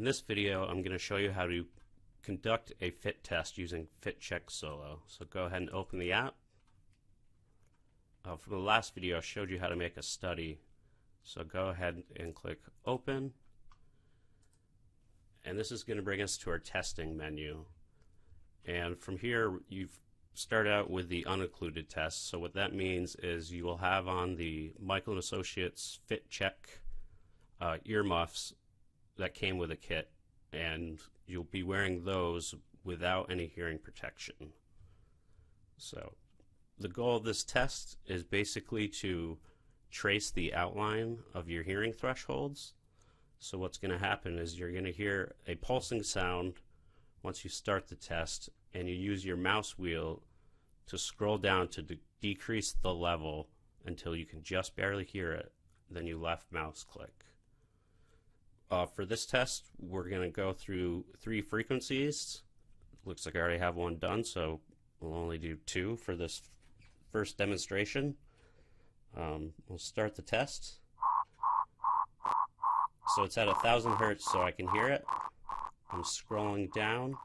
In this video, I'm going to show you how to conduct a fit test using FITCHECK Solo. So go ahead and open the app. From the last video, I showed you how to make a study. So go ahead and click Open. And this is going to bring us to our testing menu. And from here, you've started out with the unincluded test. So what that means is you will have on the Michael & Associates FITCHECK earmuffs that came with a kit, and you'll be wearing those without any hearing protection. So the goal of this test is basically to trace the outline of your hearing thresholds. So what's going to happen is you're going to hear a pulsing sound once you start the test, and you use your mouse wheel to scroll down to decrease the level until you can just barely hear it. Then you left mouse click. For this test, we're going to go through 3 frequencies. Looks like I already have one done, so we'll only do 2 for this first demonstration. We'll start the test. So it's at 1,000 hertz, so I can hear it. I'm scrolling down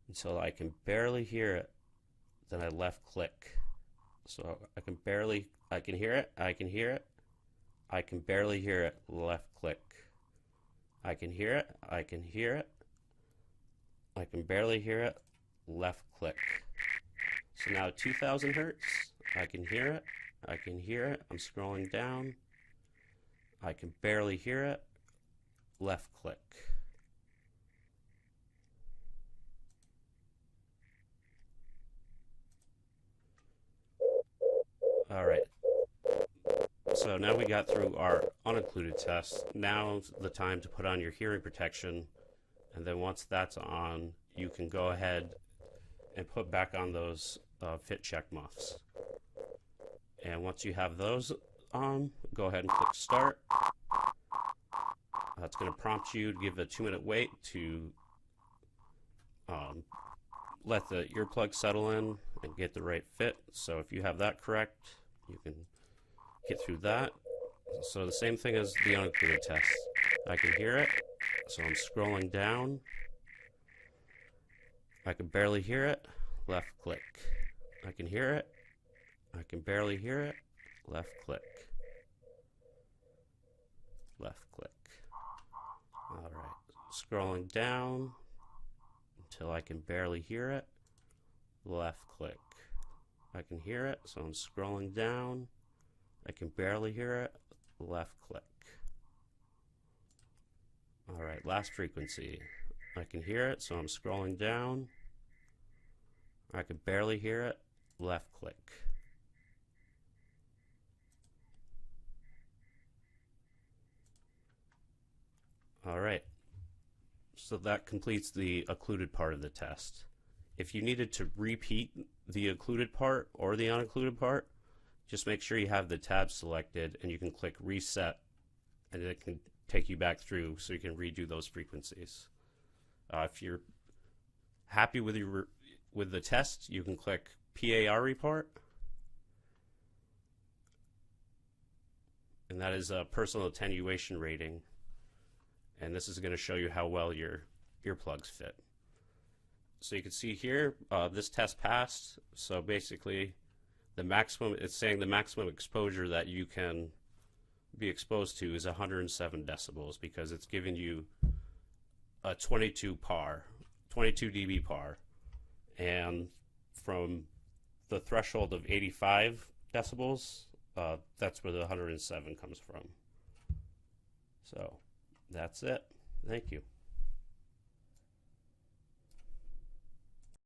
until I can barely hear it. Then I left click. So I can hear it, I can hear it, I can barely hear it, left click. I can hear it, I can hear it, I can barely hear it, left click. So now 2,000 hertz, I can hear it, I can hear it, I'm scrolling down, I can barely hear it, left click. All right. So now we got through our unincluded test. Now's the time to put on your hearing protection, and then once that's on, you can go ahead and put back on those FITCHECK muffs. And once you have those on, go ahead and click Start. It's going to prompt you to give a 2-minute wait to let the earplug settle in and get the right fit. So if you have that correct, you can get through that. So the same thing as the unincluded test. I can hear it, so I'm scrolling down. I can barely hear it, left click. I can hear it, I can barely hear it, left click. Left click. Alright, scrolling down until I can barely hear it, left click. I can hear it, so I'm scrolling down. I can barely hear it, left click. Alright, last frequency. I can hear it, so I'm scrolling down. I can barely hear it, left click. Alright, so that completes the occluded part of the test. If you needed to repeat the occluded part or the unincluded part, just make sure you have the tab selected and you can click Reset, and it can take you back through so you can redo those frequencies. If you're happy with the test, you can click PAR report, and that is a personal attenuation rating, and this is going to show you how well your earplugs fit. So you can see here, this test passed. So basically, the maximum, it's saying the maximum exposure that you can be exposed to is 107 decibels because it's giving you a 22 dB par. And from the threshold of 85 decibels, that's where the 107 comes from. So that's it. Thank you.